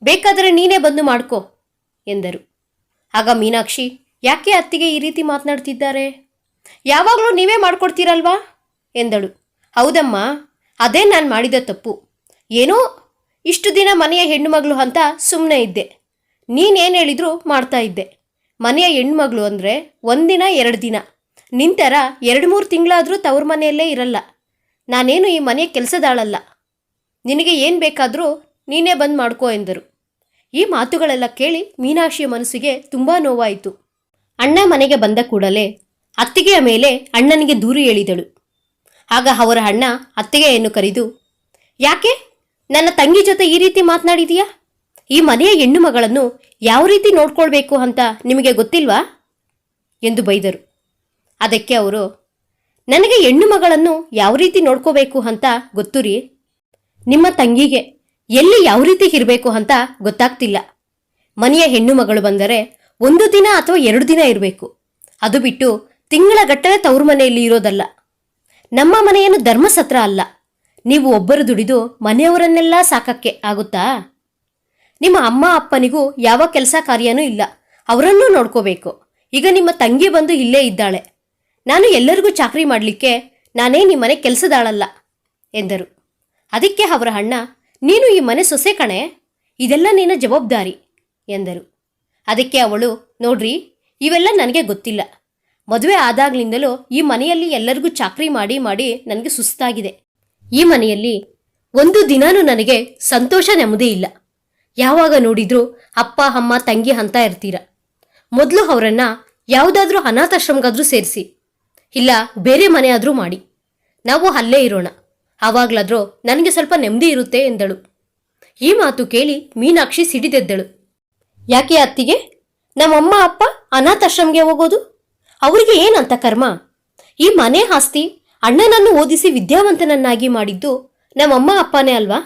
ಬೇಕಾದರೆ ನೀನೇ ಬಂದು ಮಾಡ್ಕೋ ಎಂದರು. ಆಗ ಮೀನಾಕ್ಷಿ, ಯಾಕೆ ಅತ್ತಿಗೆ ಈ ರೀತಿ ಮಾತನಾಡ್ತಿದ್ದಾರೆ? ಯಾವಾಗಲೂ ನೀವೇ ಮಾಡ್ಕೊಡ್ತೀರಲ್ವಾ ಎಂದಳು. ಹೌದಮ್ಮ, ಅದೇ ನಾನು ಮಾಡಿದ ತಪ್ಪು. ಏನೋ ಇಷ್ಟು ದಿನ ಮನೆಯ ಹೆಣ್ಣುಮಗಳು ಅಂತ ಸುಮ್ಮನೆ ಇದ್ದೆ. ನೀನೇನು ಹೇಳಿದ್ರು ಮಾಡ್ತಾ ಇದ್ದೆ. ಮನೆಯ ಹೆಣ್ಮಗಳು ಅಂದರೆ 1 ದಿನ 2 ದಿನ, ನಿಂತರ 2-3 ತಿಂಗಳಾದರೂ ತವ್ರ ಮನೆಯಲ್ಲೇ ಇರಲ್ಲ. ನಾನೇನು ಈ ಮನೆಯ ಕೆಲಸದಾಳಲ್ಲ. ನಿನಗೆ ಏನು ಬೇಕಾದರೂ ನೀನೇ ಬಂದು ಮಾಡ್ಕೋ ಎಂದರು. ಈ ಮಾತುಗಳೆಲ್ಲ ಕೇಳಿ ಮೀನಾಕ್ಷಿಯ ಮನಸ್ಸಿಗೆ ತುಂಬ ನೋವಾಯಿತು. ಅಣ್ಣ ಮನೆಗೆ ಬಂದ ಕೂಡಲೇ ಅತ್ತಿಗೆಯ ಮೇಲೆ ಅಣ್ಣನಿಗೆ ದೂರು ಹೇಳಿದಳು. ಆಗ ಅವರ ಅಣ್ಣ ಅತ್ತಿಗೆಯನ್ನು ಕರೆದು, ಯಾಕೆ ನನ್ನ ತಂಗಿ ಜೊತೆ ಈ ರೀತಿ ಮಾತನಾಡಿದೀಯಾ? ಈ ಮನೆಯ ಹೆಣ್ಣು ಮಗಳನ್ನು ಯಾವ ರೀತಿ ನೋಡ್ಕೊಳ್ಬೇಕು ಅಂತ ನಿಮಗೆ ಗೊತ್ತಿಲ್ವಾ ಎಂದು ಬೈದರು. ಅದಕ್ಕೆ ಅವರು, ನನಗೆ ಹೆಣ್ಣು ಮಗಳನ್ನು ಯಾವ ರೀತಿ ನೋಡ್ಕೋಬೇಕು ಅಂತ ಗೊತ್ತು ರೀ. ನಿಮ್ಮ ತಂಗಿಗೆ ಎಲ್ಲಿ ಯಾವ ರೀತಿ ಇರಬೇಕು ಅಂತ ಗೊತ್ತಾಗ್ತಿಲ್ಲ. ಮನೆಯ ಹೆಣ್ಣು ಮಗಳು ಬಂದರೆ 1 ದಿನ ಅಥವಾ 2 ದಿನ ಇರಬೇಕು. ಅದು ಬಿಟ್ಟು ತಿಂಗಳ ಗಟ್ಟಲೆ ತವ್ರ ಮನೆಯಲ್ಲಿ ಇರೋದಲ್ಲ. ನಮ್ಮ ಮನೆಯನ್ನು ಧರ್ಮಸತ್ರ ಅಲ್ಲ. ನೀವು ಒಬ್ಬರು ದುಡಿದು ಮನೆಯವರನ್ನೆಲ್ಲ ಸಾಕಕ್ಕೆ ಆಗುತ್ತಾ? ನಿಮ್ಮ ಅಮ್ಮ ಅಪ್ಪನಿಗೂ ಯಾವ ಕೆಲಸ ಕಾರ್ಯನೂ ಇಲ್ಲ, ಅವರನ್ನೂ ನೋಡ್ಕೋಬೇಕು. ಈಗ ನಿಮ್ಮ ತಂಗಿ ಬಂದು ಇಲ್ಲೇ ಇದ್ದಾಳೆ. ನಾನು ಎಲ್ಲರಿಗೂ ಚಾಕರಿ ಮಾಡಲಿಕ್ಕೆ ನಾನೇ ನಿಮ್ಮ ಮನೆ ಕೆಲಸದಾಳಲ್ಲ ಎಂದರು. ಅದಕ್ಕೆ ಅವರ ಅಣ್ಣ, ನೀನು ಈ ಮನೆ ಸೊಸೆ ಕಣೆ, ಇದೆಲ್ಲ ನಿನ್ನ ಜವಾಬ್ದಾರಿ ಎಂದರು. ಅದಕ್ಕೆ ಅವಳು, ನೋಡ್ರಿ, ಇವೆಲ್ಲ ನನಗೆ ಗೊತ್ತಿಲ್ಲ. ಮದುವೆ ಆದಾಗ್ಲಿಂದಲೂ ಈ ಮನೆಯಲ್ಲಿ ಎಲ್ಲರಿಗೂ ಚಾಕರಿ ಮಾಡಿ ಮಾಡಿ ನನಗೆ ಸುಸ್ತಾಗಿದೆ. ಈ ಮನೆಯಲ್ಲಿ ಒಂದು ದಿನಾನೂ ನನಗೆ ಸಂತೋಷ ನೆಮ್ಮದಿ ಇಲ್ಲ. ಯಾವಾಗ ನೋಡಿದ್ರೂ ಅಪ್ಪ ಅಮ್ಮ ತಂಗಿ ಅಂತ ಇರ್ತೀರ. ಮೊದಲು ಅವರನ್ನು ಯಾವುದಾದ್ರೂ ಅನಾಥಾಶ್ರಮಗಾದ್ರೂ ಸೇರಿಸಿ, ಇಲ್ಲ ಬೇರೆ ಮನೆ ಆದರೂ ಮಾಡಿ, ನಾವು ಅಲ್ಲೇ ಇರೋಣ, ಆವಾಗಲಾದ್ರೂ ನನಗೆ ಸ್ವಲ್ಪ ನೆಮ್ಮದಿ ಇರುತ್ತೆ ಎಂದಳು. ಈ ಮಾತು ಕೇಳಿ ಮೀನಾಕ್ಷಿ ಸಿಡಿದೆದ್ದಳು. ಯಾಕೆ ಅತ್ತಿಗೆ, ನಮ್ಮಮ್ಮ ಅಪ್ಪ ಅನಾಥಾಶ್ರಮಕ್ಕೆ ಹೋಗೋದು? ಅವರಿಗೆ ಏನಂತ ಕರ್ಮ? ಈ ಮನೆ ಆಸ್ತಿ ಅಣ್ಣನನ್ನು ಓದಿಸಿ ವಿದ್ಯಾವಂತನನ್ನಾಗಿ ಮಾಡಿದ್ದು ನಮ್ಮಮ್ಮ ಅಪ್ಪನೇ ಅಲ್ವಾ?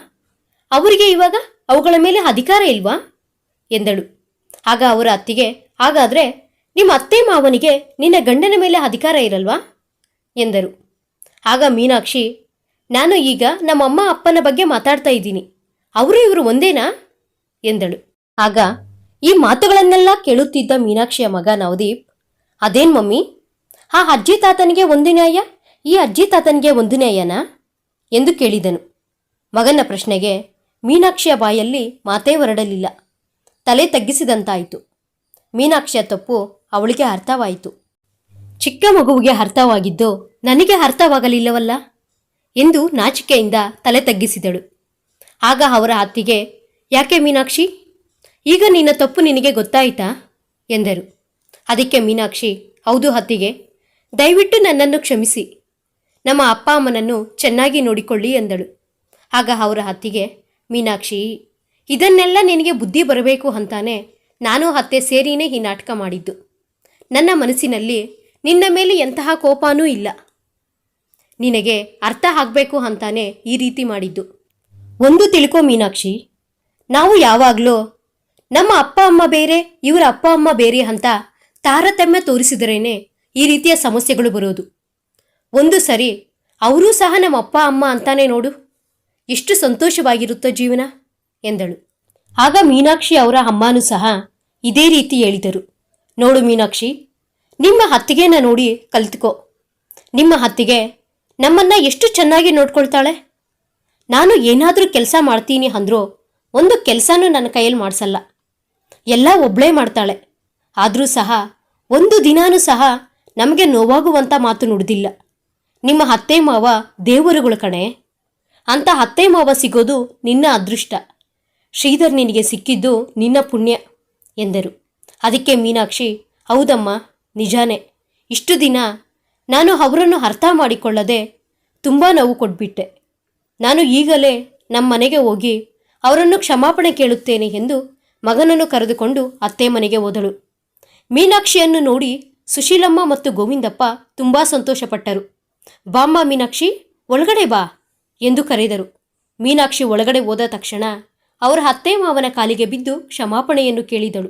ಅವರಿಗೆ ಇವಾಗ ಅವುಗಳ ಮೇಲೆ ಅಧಿಕಾರ ಇಲ್ವಾ ಎಂದಳು. ಆಗ ಅವರ ಅತ್ತಿಗೆ, ಹಾಗಾದರೆ ನಿಮ್ಮ ಅತ್ತೆ ಮಾವನಿಗೆ ನಿನ್ನ ಗಂಡನ ಮೇಲೆ ಅಧಿಕಾರ ಇರಲ್ವಾ ಎಂದರು. ಆಗ ಮೀನಾಕ್ಷಿ, ನಾನು ಈಗ ನಮ್ಮಮ್ಮ ಅಪ್ಪನ ಬಗ್ಗೆ ಮಾತಾಡ್ತಾ ಇದ್ದೀನಿ, ಅವರು ಇವರು ಒಂದೇನಾ ಎಂದಳು. ಆಗ ಈ ಮಾತುಗಳನ್ನೆಲ್ಲ ಕೇಳುತ್ತಿದ್ದ ಮೀನಾಕ್ಷಿಯ ಮಗ ನವದೀಪ್, ಅದೇನ್ ಮಮ್ಮಿ, ಆ ಅಜ್ಜಿ ತಾತನಿಗೆ ಒಂದು ನ್ಯಾಯ, ಈ ಅಜ್ಜಿ ತಾತನಿಗೆ ಒಂದು ನ್ಯಾಯನಾ ಎಂದು ಕೇಳಿದನು. ಮಗನ ಪ್ರಶ್ನೆಗೆ ಮೀನಾಕ್ಷಿಯ ಬಾಯಲ್ಲಿ ಮಾತೇ ಹೊರಡಲಿಲ್ಲ. ತಲೆ ತಗ್ಗಿಸಿದಂತಾಯಿತು. ಮೀನಾಕ್ಷಿಯ ತಪ್ಪು ಅವಳಿಗೆ ಅರ್ಥವಾಯಿತು. ಚಿಕ್ಕ ಮಗುವಿಗೆ ಅರ್ಥವಾಗಿದ್ದು ನನಗೆ ಅರ್ಥವಾಗಲಿಲ್ಲವಲ್ಲ ಎಂದು ನಾಚಿಕೆಯಿಂದ ತಲೆ ತಗ್ಗಿಸಿದಳು. ಆಗ ಅವರ ಅತ್ತಿಗೆ, ಯಾಕೆ ಮೀನಾಕ್ಷಿ, ಈಗ ನಿನ್ನ ತಪ್ಪು ನಿನಗೆ ಗೊತ್ತಾಯಿತಾ ಎಂದರು. ಅದಕ್ಕೆ ಮೀನಾಕ್ಷಿ, ಹೌದು ಅತ್ತಿಗೆ, ದಯವಿಟ್ಟು ನನ್ನನ್ನು ಕ್ಷಮಿಸಿ, ನಮ್ಮ ಅಪ್ಪ ಅಮ್ಮನನ್ನು ಚೆನ್ನಾಗಿ ನೋಡಿಕೊಳ್ಳಿ ಎಂದಳು. ಆಗ ಅವರ ಅತ್ತಿಗೆ, ಮೀನಾಕ್ಷಿ, ಇದನ್ನೆಲ್ಲ ನಿನಗೆ ಬುದ್ಧಿ ಬರಬೇಕು ಅಂತಾನೆ ನಾನು ಅತ್ತೆ ಸೇರಿನೇ ಈ ನಾಟಕ ಮಾಡಿದ್ದು. ನನ್ನ ಮನಸ್ಸಿನಲ್ಲಿ ನಿನ್ನ ಮೇಲೆ ಎಂತಹ ಕೋಪನೂ ಇಲ್ಲ. ನಿನಗೆ ಅರ್ಥ ಆಗಬೇಕು ಅಂತಾನೆ ಈ ರೀತಿ ಮಾಡಿದ್ದು. ಒಂದು ತಿಳ್ಕೊ ಮೀನಾಕ್ಷಿ, ನಾವು ಯಾವಾಗಲೂ ನಮ್ಮ ಅಪ್ಪ ಅಮ್ಮ ಬೇರೆ, ಇವರ ಅಪ್ಪ ಅಮ್ಮ ಬೇರೆ ಅಂತ ತಾರತಮ್ಯ ತೋರಿಸಿದರೇನೆ ಈ ರೀತಿಯ ಸಮಸ್ಯೆಗಳು ಬರೋದು. ಒಂದು ಸರಿ ಅವರೂ ಸಹ ನಮ್ಮ ಅಪ್ಪ ಅಮ್ಮ ಅಂತಾನೆ ನೋಡು, ಎಷ್ಟು ಸಂತೋಷವಾಗಿರುತ್ತೋ ಜೀವನ ಎಂದಳು. ಆಗ ಮೀನಾಕ್ಷಿ ಅವರ ಅಮ್ಮನೂ ಸಹ ಇದೇ ರೀತಿ ಹೇಳಿದರು. ನೋಡು ಮೀನಾಕ್ಷಿ, ನಿಮ್ಮ ಅತ್ತಿಗೆನ ನೋಡಿ ಕಲ್ತ್ಕೋ. ನಿಮ್ಮ ಅತ್ತಿಗೆ ನಮ್ಮನ್ನು ಎಷ್ಟು ಚೆನ್ನಾಗಿ ನೋಡ್ಕೊಳ್ತಾಳೆ. ನಾನು ಏನಾದರೂ ಕೆಲಸ ಮಾಡ್ತೀನಿ ಅಂದರೂ ಒಂದು ಕೆಲಸನೂ ನನ್ನ ಕೈಯಲ್ಲಿ ಮಾಡಿಸಲ್ಲ, ಎಲ್ಲ ಒಬ್ಬಳೇ ಮಾಡ್ತಾಳೆ. ಆದರೂ ಸಹ ಒಂದು ದಿನಾನೂ ಸಹ ನಮಗೆ ನೋವಾಗುವಂಥ ಮಾತು ನುಡಿದಿಲ್ಲ. ನಿಮ್ಮ ಅತ್ತೆ ಮಾವ ದೇವರುಗಳು ಕಣೆ, ಅಂತ ಅತ್ತೆ ಮಾವ ಸಿಗೋದು ನಿನ್ನ ಅದೃಷ್ಟ. ಶ್ರೀಧರ್ ನಿನಗೆ ಸಿಕ್ಕಿದ್ದು ನಿನ್ನ ಪುಣ್ಯ ಎಂದರು. ಅದಕ್ಕೆ ಮೀನಾಕ್ಷಿ, ಹೌದಮ್ಮ, ನಿಜಾನೇ, ಇಷ್ಟು ದಿನ ನಾನು ಅವರನ್ನು ಅರ್ಥ ಮಾಡಿಕೊಳ್ಳದೆ ತುಂಬ ನೋವು ಕೊಟ್ಬಿಟ್ಟೆ. ನಾನು ಈಗಲೇ ನಮ್ಮ ಮನೆಗೆ ಹೋಗಿ ಅವರನ್ನು ಕ್ಷಮಾಪಣೆ ಕೇಳುತ್ತೇನೆ ಎಂದು ಮಗನನ್ನು ಕರೆದುಕೊಂಡು ಅತ್ತೆ ಮನೆಗೆ ಹೋದಳು. ಮೀನಾಕ್ಷಿಯನ್ನು ನೋಡಿ ಸುಶೀಲಮ್ಮ ಮತ್ತು ಗೋವಿಂದಪ್ಪ ತುಂಬ ಸಂತೋಷಪಟ್ಟರು. ಬಾಮ್ಮ ಮೀನಾಕ್ಷಿ, ಒಳಗಡೆ ಬಾ ಎಂದು ಕರೆದರು. ಮೀನಾಕ್ಷಿ ಒಳಗಡೆ ಹೋದ ತಕ್ಷಣ ಅವರ ಅತ್ತೆ ಮಾವನ ಕಾಲಿಗೆ ಬಿದ್ದು ಕ್ಷಮಾಪಣೆಯನ್ನು ಕೇಳಿದಳು.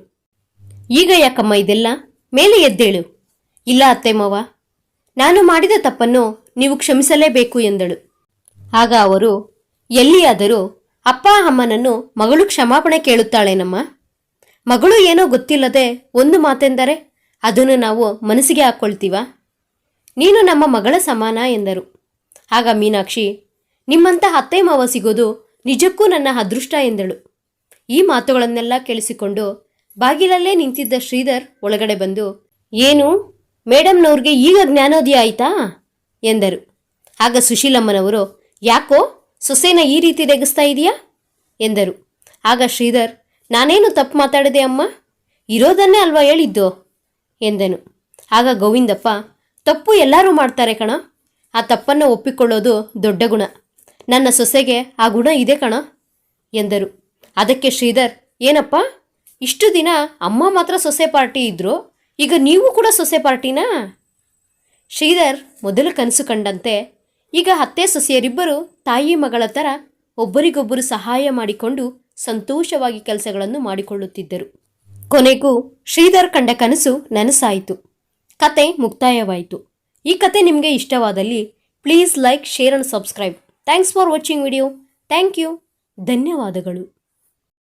ಈಗ ಯಾಕಮ್ಮ ಇದೆಲ್ಲ, ಮೇಲೆ ಎದ್ದೇಳು. ಇಲ್ಲ ಅತ್ತೆ ಮಾವ, ನಾನು ಮಾಡಿದ ತಪ್ಪನ್ನು ನೀವು ಕ್ಷಮಿಸಲೇಬೇಕು ಎಂದಳು. ಆಗ ಅವರು, ಎಲ್ಲಿಯಾದರೂ ಅಪ್ಪ ಅಮ್ಮನನ್ನು ಮಗಳು ಕ್ಷಮಾಪಣೆ ಕೇಳುತ್ತಾಳೇನಮ್ಮ? ಮಗಳು ಏನೋ ಗೊತ್ತಿಲ್ಲದೆ ಒಂದು ಮಾತೆಂದರೆ ಅದನ್ನು ನಾವು ಮನಸ್ಸಿಗೆ ಹಾಕ್ಕೊಳ್ತೀವ? ನೀನು ನಮ್ಮ ಮಗಳ ಸಮಾನ ಎಂದರು. ಆಗ ಮೀನಾಕ್ಷಿ, ನಿಮ್ಮಂಥ ಅತ್ತೆ ಮಾವ ಸಿಗೋದು ನಿಜಕ್ಕೂ ನನ್ನ ಅದೃಷ್ಟ ಎಂದಳು. ಈ ಮಾತುಗಳನ್ನೆಲ್ಲ ಕೇಳಿಸಿಕೊಂಡು ಬಾಗಿಲಲ್ಲೇ ನಿಂತಿದ್ದ ಶ್ರೀಧರ್ ಒಳಗಡೆ ಬಂದು, ಏನು ಮೇಡಮ್ನವ್ರಿಗೆ ಈಗ ಜ್ಞಾನೋದಯ ಆಯಿತಾ ಎಂದರು. ಆಗ ಸುಶೀಲಮ್ಮನವರು, ಯಾಕೋ ಸೊಸೆನ ಈ ರೀತಿ ರೇಗಿಸ್ತಾ ಇದೆಯಾ ಎಂದರು. ಆಗ ಶ್ರೀಧರ್, ನಾನೇನು ತಪ್ಪು ಮಾತಾಡಿದೆ ಅಮ್ಮ, ಇರೋದನ್ನೇ ಅಲ್ವಾ ಹೇಳಿದ್ದು ಎಂದನು. ಆಗ ಗೋವಿಂದಪ್ಪ, ತಪ್ಪು ಎಲ್ಲರೂ ಮಾಡ್ತಾರೆ ಕಣ, ಆ ತಪ್ಪನ್ನು ಒಪ್ಪಿಕೊಳ್ಳೋದು ದೊಡ್ಡ ಗುಣ. ನನ್ನ ಸೊಸೆಗೆ ಆ ಗುಣ ಇದೆ ಕಣ ಎಂದರು. ಅದಕ್ಕೆ ಶ್ರೀಧರ್, ಏನಪ್ಪ ಇಷ್ಟು ದಿನ ಅಮ್ಮ ಮಾತ್ರ ಸೊಸೆ ಪಾರ್ಟಿ ಇದ್ರು, ಈಗ ನೀವು ಕೂಡ ಸೊಸೆ ಪಾರ್ಟಿನಾ? ಶ್ರೀಧರ್ ಮೊದಲು ಕನಸು ಕಂಡಂತೆ ಈಗ ಅತ್ತೆ ಸೊಸೆಯರಿಬ್ಬರು ತಾಯಿ ಮಗಳ ಥರ ಒಬ್ಬರಿಗೊಬ್ಬರು ಸಹಾಯ ಮಾಡಿಕೊಂಡು ಸಂತೋಷವಾಗಿ ಕೆಲಸಗಳನ್ನು ಮಾಡಿಕೊಳ್ಳುತ್ತಿದ್ದರು. ಕೊನೆಗೂ ಶ್ರೀಧರ್ ಕಂಡ ಕನಸು ನನಸಾಯಿತು. ಕತೆ ಮುಕ್ತಾಯವಾಯಿತು. ಈ ಕತೆ ನಿಮಗೆ ಇಷ್ಟವಾದಲ್ಲಿ please like, share and subscribe. Thanks for watching video. Thank you. ಧನ್ಯವಾದಗಳು.